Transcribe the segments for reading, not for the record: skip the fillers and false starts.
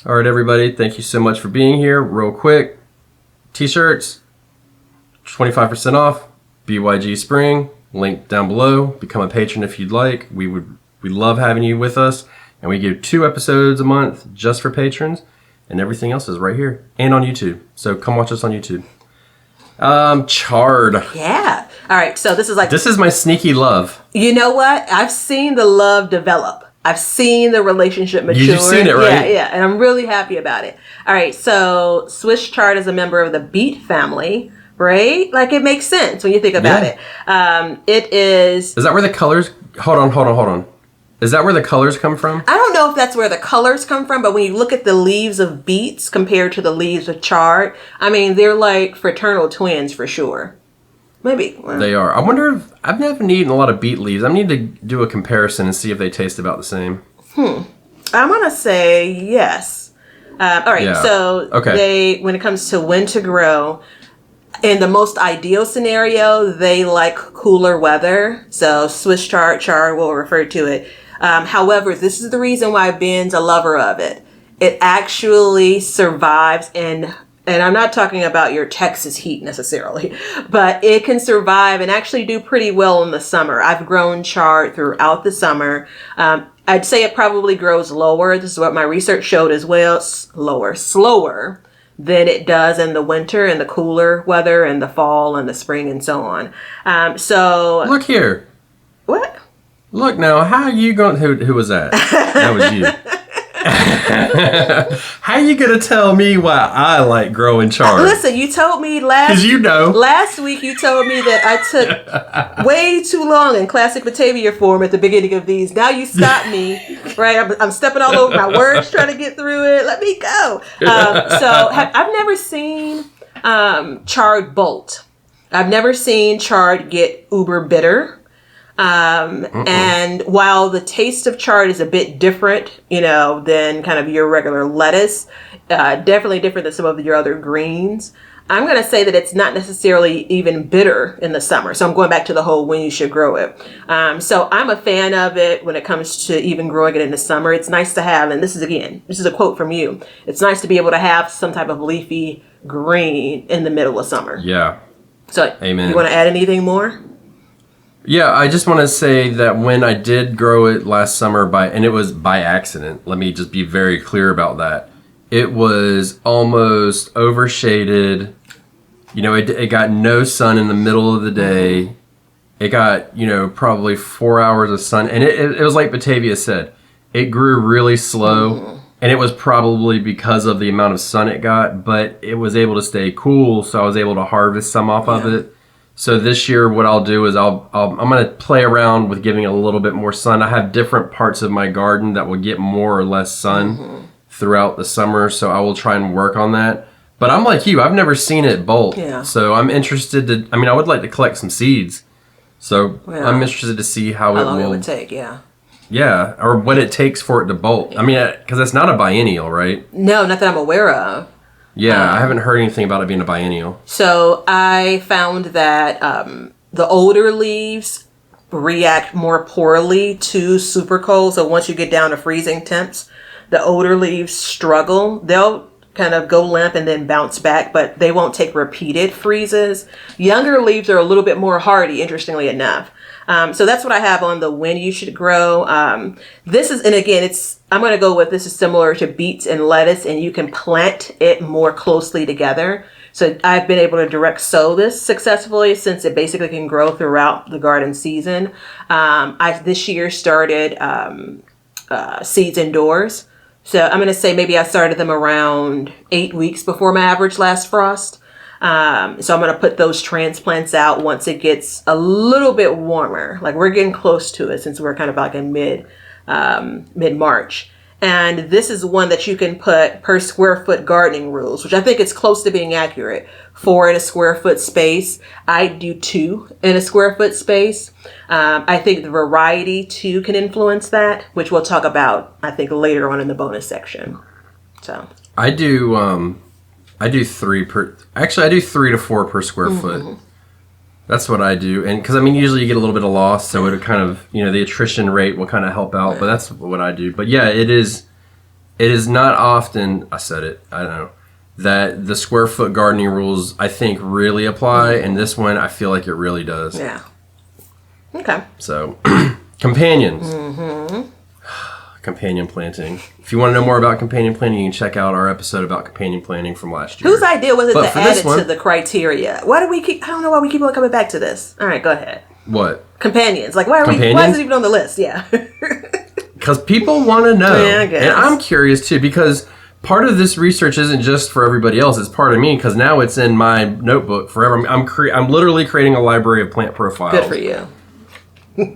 All right, everybody. Thank you so much for being here. Real quick, t-shirts, 25% off, BYG Spring, link down below. Become a patron if you'd like. We love having you with us. And we give 2 episodes a month just for patrons. And everything else is right here and on YouTube. So come watch us on YouTube. Chard. Yeah. All right. So this is my sneaky love. You know what? I've seen the love develop. I've seen the relationship mature. You've seen it, right? Yeah. And I'm really happy about it. All right. So Swiss Chard is a member of the beet family, right? Like it makes sense when you think about it. It is. Is that where the colors? Hold on. Is that where the colors come from? I don't know if that's where the colors come from, but when you look at the leaves of beets compared to the leaves of chard, I mean, they're like fraternal twins for sure. Maybe. Well, they are. I wonder if I've never eaten a lot of beet leaves. I need to do a comparison and see if they taste about the same. I'm going to say yes. All right. Yeah. So when it comes to when to grow, in the most ideal scenario, they like cooler weather. So Swiss chard will refer to it. However, this is the reason why Ben's a lover of it. It actually survives and I'm not talking about your Texas heat necessarily, but it can survive and actually do pretty well in the summer. I've grown chard throughout the summer. I'd say it probably grows lower. This is what my research showed as well. Slower than it does in the winter and the cooler weather and the fall and the spring and so on. So look here. What? Look now, how are you going? Who was that? That was you. How are you going to tell me why I like growing chard? Listen, you told me last week you told me that I took way too long in classic Batavia form at the beginning of these. Now you stop me, right? I'm stepping all over my words trying to get through it. Let me go. I've never seen chard bolt. I've never seen chard get uber bitter. And while the taste of chard is a bit different, than kind of your regular lettuce, definitely different than some of your other greens, I'm going to say that it's not necessarily even bitter in the summer. So I'm going back to the whole when you should grow it. So I'm a fan of it when it comes to even growing it in the summer. It's nice to have, and this is a quote from you. It's nice to be able to have some type of leafy green in the middle of summer. Yeah. So Amen. You want to add anything more? Yeah, I just want to say that when I did grow it last summer and it was by accident, let me just be very clear about that. It was almost overshaded. It got no sun in the middle of the day. It got, probably 4 hours of sun. And it was like Batavia said, it grew really slow. And it was probably because of the amount of sun it got, but it was able to stay cool. So I was able to harvest some off of it. So this year, what I'll do is I'm going to play around with giving it a little bit more sun. I have different parts of my garden that will get more or less sun throughout the summer, so I will try and work on that. But I'm like you, I've never seen it bolt. Yeah. So I'm interested I would like to collect some seeds. So I'm interested to see how long it would take, yeah. Yeah, or what it takes for it to bolt. Yeah. Because it's not a biennial, right? No, not that I'm aware of. Yeah, I haven't heard anything about it being a biennial. So I found that the older leaves react more poorly to super cold. So once you get down to freezing temps, the older leaves struggle. They'll kind of go limp and then bounce back, but they won't take repeated freezes. Younger leaves are a little bit more hardy, interestingly enough. So that's what I have on the when you should grow. This is similar to beets and lettuce, and you can plant it more closely together. So I've been able to direct sow this successfully since it basically can grow throughout the garden season. I this year started seeds indoors. So I'm going to say maybe I started them around 8 weeks before my average last frost. So I'm going to put those transplants out once it gets a little bit warmer. Like we're getting close to it since we're kind of like in mid-March. And this is one that you can put per square foot gardening rules, which I think is close to being accurate. 4 in a square foot space. I do 2 in a square foot space. I think the variety too can influence that, which we'll talk about, I think, later on in the bonus section. So I do 3 to 4 per square foot. That's what I do. And because usually you get a little bit of loss, so it kind of, the attrition rate will kind of help out, but that's what I do. But yeah, it is it is not often, I said it, I don't know, that the square foot gardening rules, I think, really apply. And this one, I feel like it really does. Yeah. Okay. So, companions. Mm-hmm. Companion planting. If you want to know more about companion planting, you can check out our episode about companion planting from last year. Whose idea was it to add it to the criteria? Why do we keep... I don't know why we keep on coming back to this. All right, go ahead. What? Companions. Like, why is it even on the list? Yeah. Because people want to know. Yeah, I guess. And I'm curious, too, because part of this research isn't just for everybody else. It's part of me, because now it's in my notebook forever. I'm literally creating a library of plant profiles. Good for you.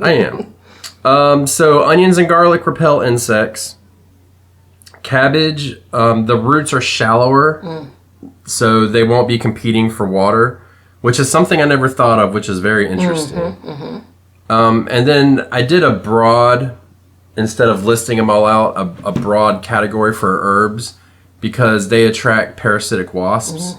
I am. So onions and garlic repel insects. Cabbage, the roots are shallower, so they won't be competing for water, which is something I never thought of, which is very interesting. And then I did a broad, instead of listing them all out, a broad category for herbs, because they attract parasitic wasps.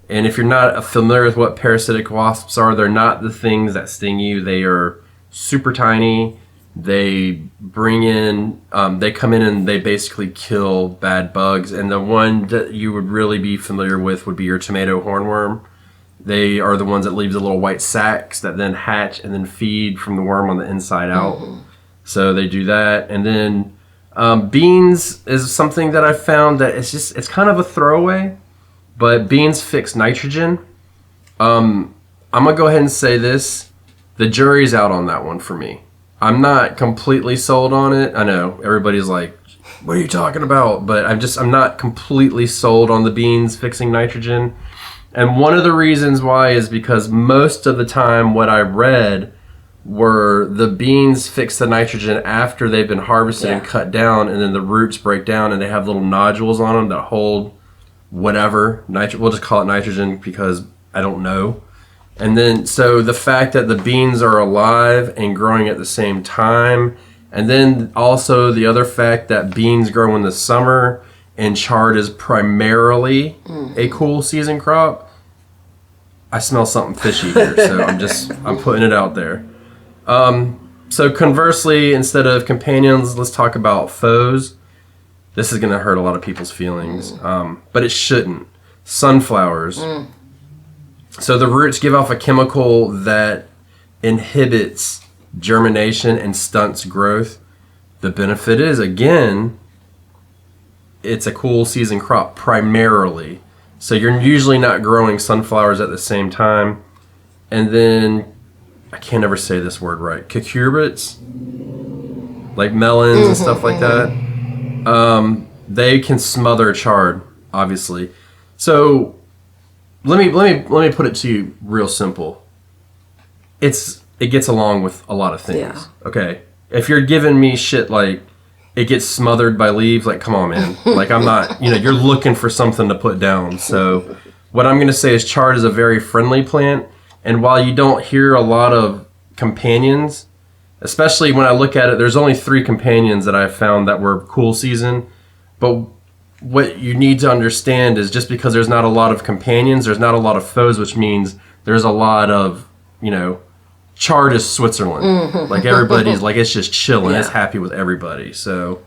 And if you're not familiar with what parasitic wasps are, they're not the things that sting you. They are super tiny. They bring in, they come in and they basically kill bad bugs. And the one that you would really be familiar with would be your tomato hornworm. They are the ones that leave the little white sacs that then hatch and then feed from the worm on the inside out. So they do that. And then beans is something that I found that it's kind of a throwaway, but beans fix nitrogen. I'm going to go ahead and say this. The jury's out on that one for me. I'm not completely sold on it. I know everybody's like, what are you talking about? But I'm not completely sold on the beans fixing nitrogen. And one of the reasons why is because most of the time what I read were the beans fix the nitrogen after they've been harvested and cut down, and then the roots break down and they have little nodules on them that hold whatever. We'll just call it nitrogen because I don't know. And then, so the fact that the beans are alive and growing at the same time, and then also the other fact that beans grow in the summer and chard is primarily a cool season crop, I smell something fishy here, so I'm putting it out there. So conversely, instead of companions, let's talk about foes. This is going to hurt a lot of people's feelings, but it shouldn't. Sunflowers. So the roots give off a chemical that inhibits germination and stunts growth. The benefit is, again, it's a cool season crop primarily. So you're usually not growing sunflowers at the same time. And then, I can't ever say this word right, cucurbits, like melons and stuff like that, they can smother chard, obviously. So let me put it to you real simple. It gets along with a lot of things. Yeah. Okay. If you're giving me shit like it gets smothered by leaves, like, come on, man. Like, I'm not, you're looking for something to put down. So what I'm going to say is chard is a very friendly plant. And while you don't hear a lot of companions, especially when I look at it, there's only 3 companions that I've found that were cool season. But what you need to understand is just because there's not a lot of companions, there's not a lot of foes, which means there's a lot of, chard is Switzerland. Like everybody's like, it's just chilling. Yeah. It's happy with everybody. So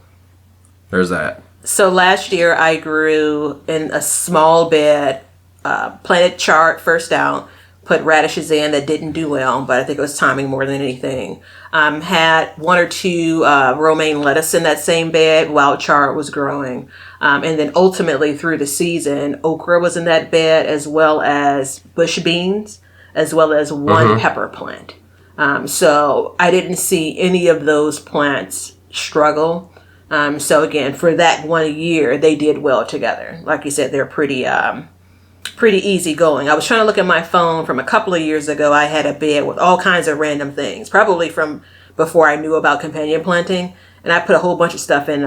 there's that. So last year I grew in a small bed, planted chard first out, put radishes in that didn't do well, but I think it was timing more than anything. Had 1 or 2 romaine lettuce in that same bed while chard was growing. And then ultimately through the season, okra was in that bed, as well as bush beans, as well as 1 pepper plant. So I didn't see any of those plants struggle. So again, for that 1 year, they did well together. Like you said, they're pretty easy going. I was trying to look at my phone from a couple of years ago. I had a bed with all kinds of random things, probably from before I knew about companion planting. And I put a whole bunch of stuff in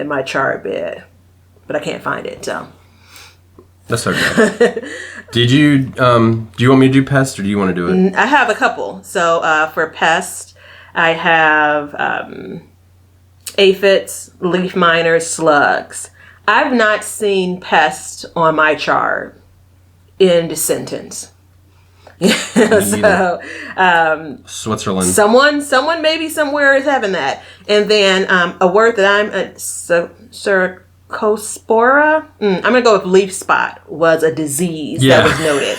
my chard bed, but I can't find it. So that's okay. Do you want me to do pest, or do you want to do it? I have a couple. So for pest, I have aphids, leaf miners, slugs. I've not seen pests on my chard. End sentence. So Switzerland. Someone maybe somewhere is having that. And then a word that I'm Cercospora. I'm going to go with leaf spot was a disease that was noted.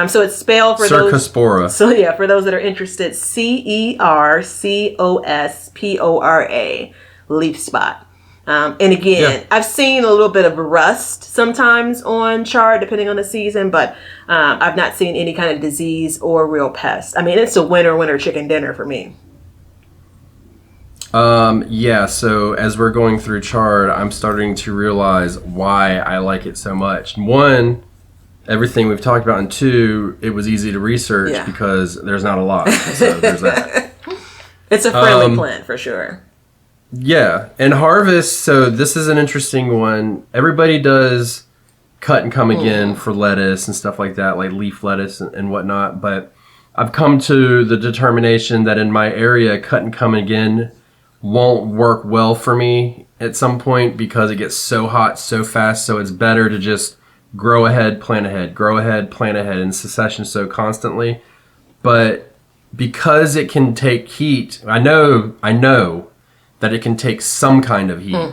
So it's spelled for Cercospora. those. So yeah, for those that are interested, Cercospora, leaf spot. And again, I've seen a little bit of rust sometimes on chard, depending on the season, but I've not seen any kind of disease or real pest. I mean, it's a winter chicken dinner for me. So as we're going through chard, I'm starting to realize why I like it so much. One, everything we've talked about, and two, it was easy to research because there's not a lot. So there's that. It's a friendly plant for sure. Yeah, and harvest, so this is an interesting one. Everybody does cut and come again for lettuce and stuff like that, like leaf lettuce and whatnot, but I've come to the determination that in my area, cut and come again won't work well for me at some point because it gets so hot so fast, so it's better to just grow ahead, plant ahead, grow ahead, plant ahead in succession so constantly. But because it can take heat, I know that it can take some kind of heat.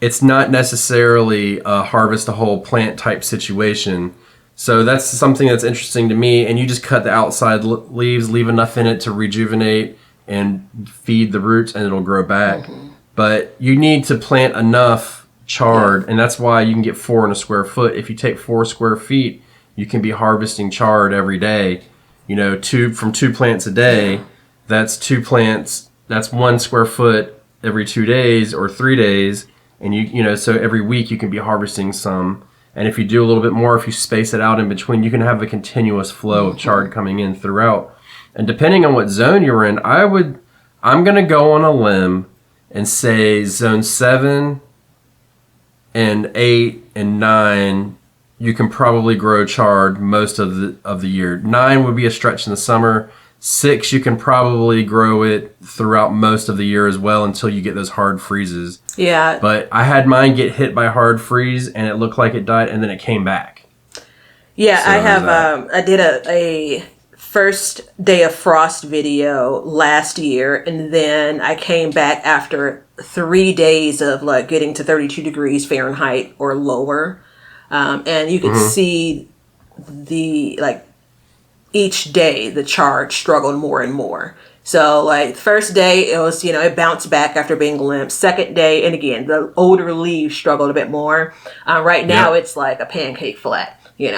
It's not necessarily a harvest a whole plant type situation. So that's something that's interesting to me. And you just cut the outside leaves, leave enough in it to rejuvenate and feed the roots, and it'll grow back. But you need to plant enough chard, and that's why you can get 4 in a square foot. If you take 4 square feet, you can be harvesting chard every day. You know, 2 plants a day. That's 2 plants. That's 1 square foot every 2 days or 3 days, and you know, so every week you can be harvesting some. And if you do a little bit more, if you space it out in between, you can have a continuous flow of chard coming in throughout. And depending on what zone you're in, I'm going to go on a limb and say zone 7 and 8 and 9, you can probably grow chard most of the year. 9 would be a stretch in the summer. 6, you can probably grow it throughout most of the year as well until you get those hard freezes. Yeah. But I had mine get hit by hard freeze, and it looked like it died, and then it came back. Yeah, so I have. I did a first day of frost video last year, and then I came back after 3 days of like getting to 32 degrees Fahrenheit or lower, and you could see the each day the chard struggled more and more. So like first day it was, it bounced back after being limp. Second day, and again, the older leaves struggled a bit more. Right now it's like a pancake flat,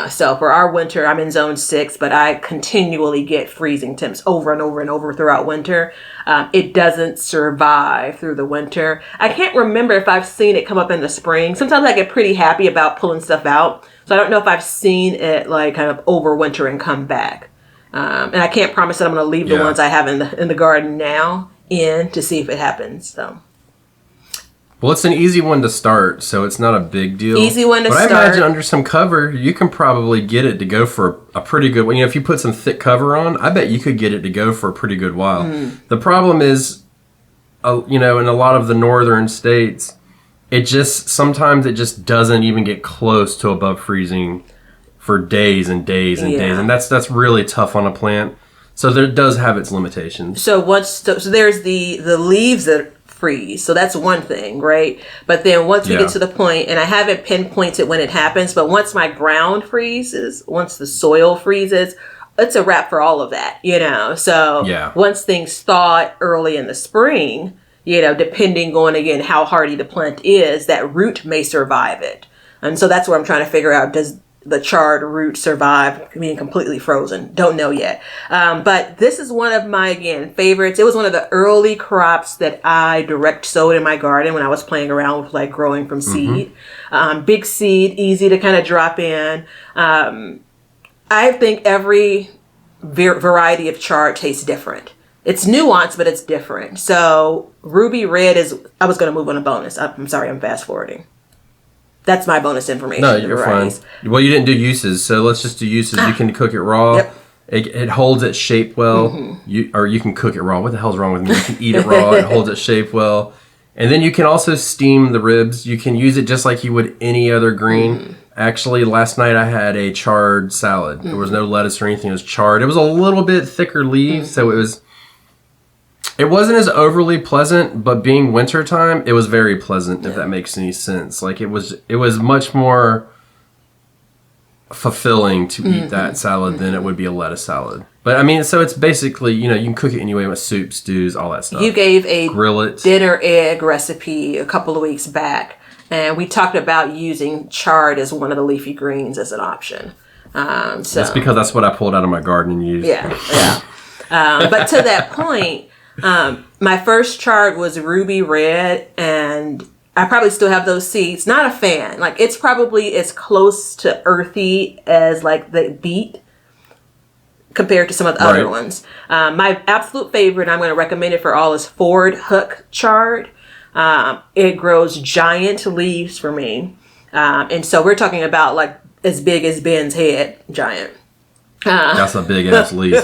So for our winter, I'm in zone 6, but I continually get freezing temps over and over and over throughout winter. It doesn't survive through the winter. I can't remember if I've seen it come up in the spring. Sometimes I get pretty happy about pulling stuff out. So I don't know if I've seen it like kind of overwinter and come back. And I can't promise that I'm going to leave the ones I have in the garden now in to see if it happens. So. Well, it's an easy one to start, so it's not a big deal. Easy one to start. But I imagine under some cover, you can probably get it to go for a pretty good one. If you put some thick cover on, I bet you could get it to go for a pretty good while. The problem is, in a lot of the northern states, sometimes it just doesn't even get close to above freezing for days and days and days, and that's really tough on a plant. So there does have its limitations. So there's the leaves that freeze. So that's one thing, right? But then once we get to the point, and I haven't pinpointed when it happens, but once my ground freezes, once the soil freezes, it's a wrap for all of that, So once things thaw early in the spring, depending on, again, how hardy the plant is, that root may survive it. And so that's what I'm trying to figure out. Does the chard root survive being completely frozen? Don't know yet. But this is one of my, again, favorites. It was one of the early crops that I direct sowed in my garden when I was playing around with like growing from seed. Big seed, easy to kind of drop in. I think every variety of chard tastes different. It's nuanced, but it's different. So ruby red I was going to move on a bonus. I'm sorry, I'm fast forwarding. That's my bonus information. No, you're fine. Well, you didn't do uses, so let's just do uses. You can cook it raw. Yep. It holds its shape well. You can cook it raw. What the hell's wrong with me? You can eat it raw. It holds its shape well. And then you can also steam the ribs. You can use it just like you would any other green. Actually, last night I had a chard salad. There was no lettuce or anything. It was chard. It was a little bit thicker leaves, so it was... It wasn't as overly pleasant, but being wintertime, it was very pleasant, if that makes any sense. Like, it was much more fulfilling to eat that salad than it would be a lettuce salad. But, I mean, so it's basically, you can cook it anyway with soup, stews, all that stuff. You gave a Grill it. dinner egg recipe a couple of weeks back, and we talked about using chard as one of the leafy greens as an option. So that's because that's what I pulled out of my garden and used. Yeah. But to that point, my first chard was ruby red, and I probably still have those seeds. Not a fan. Like, it's probably as close to earthy as like the beet compared to some of the other ones. My absolute favorite, I'm going to recommend it for all, is Ford Hook chard. It grows giant leaves for me. And so we're talking about like as big as Ben's head, giant. That's a big ass leaf.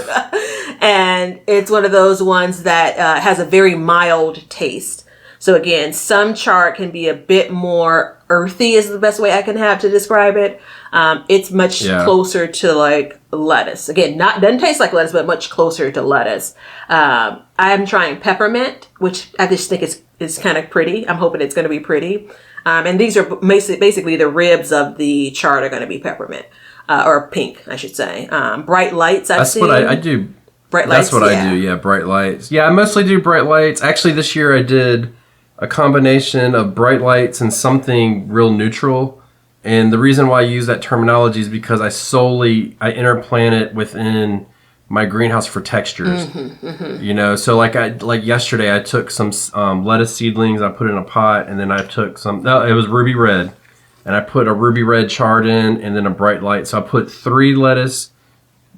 And it's one of those ones that has a very mild taste. So again, some chard can be a bit more earthy is the best way I can have to describe it. It's much closer to like lettuce. Again, doesn't taste like lettuce, but much closer to lettuce. I'm trying peppermint, which I just think is kind of pretty. I'm hoping it's going to be pretty. And these are basically the ribs of the chard are going to be peppermint. Or pink, I should say. Bright lights, I've seen. That's what I do. Bright lights, That's what I do, yeah, bright lights. Yeah, I mostly do bright lights. Actually, this year I did a combination of bright lights and something real neutral. And the reason why I use that terminology is because I interplant it within my greenhouse for textures. So like yesterday I took some lettuce seedlings, I put in a pot, and then I took it was ruby red. And I put a ruby red chard in, and then a bright light. So I put 3 lettuce,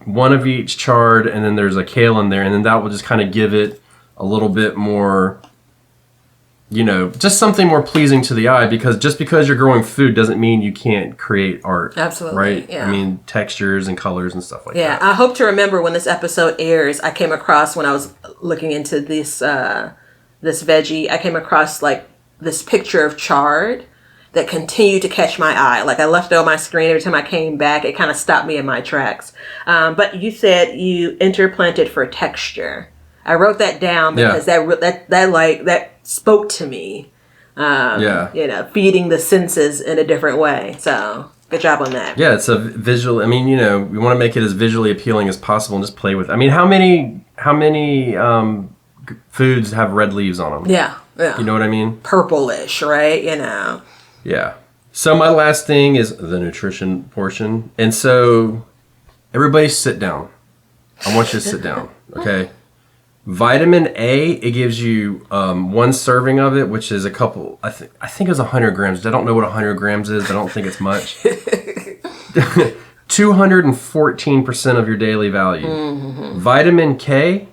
1 of each chard, and then there's a kale in there. And then that will just kind of give it a little bit more, just something more pleasing to the eye. Because just because you're growing food doesn't mean you can't create art. Absolutely. Right? Yeah. I mean, textures and colors and stuff like that. Yeah, I hope to remember when this episode airs, I came across, when I was looking into this veggie, I came across like this picture of chard that continued to catch my eye. Like, I left it on my screen every time I came back. It kind of stopped me in my tracks. But you said you interplanted for texture. I wrote that down because that spoke to me. Feeding the senses in a different way. So good job on that. Yeah, it's a visual. I mean, we want to make it as visually appealing as possible and just play with it. I mean, how many foods have red leaves on them? Yeah. You know what I mean? Purplish, right? Yeah. So my last thing is the nutrition portion. And so everybody sit down. I want you to sit down, okay? Vitamin A, it gives you 1 serving of it, which is a couple, I think it was 100 grams. I don't know what 100 grams is, but I don't think it's much. 214% of your daily value. Vitamin K,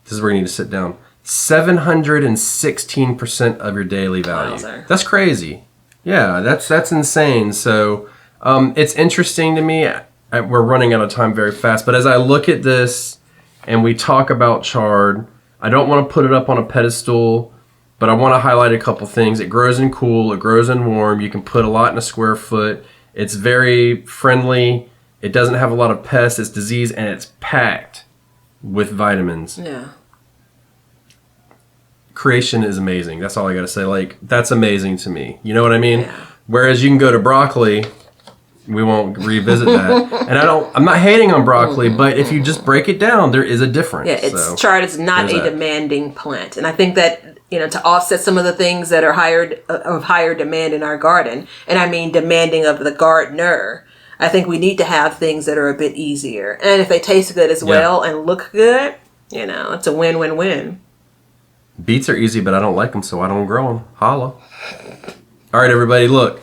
this is where you need to sit down, 716% of your daily value. Wowzer. That's crazy. Yeah, that's insane. So it's interesting to me. We're running out of time very fast. But as I look at this and we talk about chard, I don't want to put it up on a pedestal, but I want to highlight a couple things. It grows in cool. It grows in warm. You can put a lot in a square foot. It's very friendly. It doesn't have a lot of pests. It's disease, and it's packed with vitamins. Yeah. Creation is amazing. That's all I got to say. Like, that's amazing to me. You know what I mean? Yeah. Whereas you can go to broccoli, we won't revisit that. And I'm not hating on broccoli, but if you just break it down, there is a difference. Yeah, chard is not a demanding plant. And I think that, to offset some of the things that are higher demand in our garden, and I mean demanding of the gardener, I think we need to have things that are a bit easier. And if they taste good as well and look good, it's a win-win-win. Beets are easy, but I don't like them, so I don't grow them. Holla. All right, everybody, look.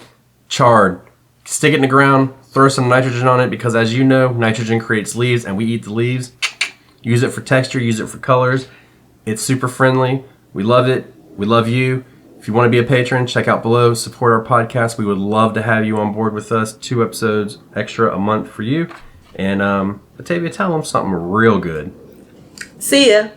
Chard. Stick it in the ground. Throw some nitrogen on it because, as you know, nitrogen creates leaves, and we eat the leaves. Use it for texture. Use it for colors. It's super friendly. We love it. We love you. If you want to be a patron, check out below. Support our podcast. We would love to have you on board with us. 2 episodes extra a month for you. And Batavia, tell them something real good. See ya.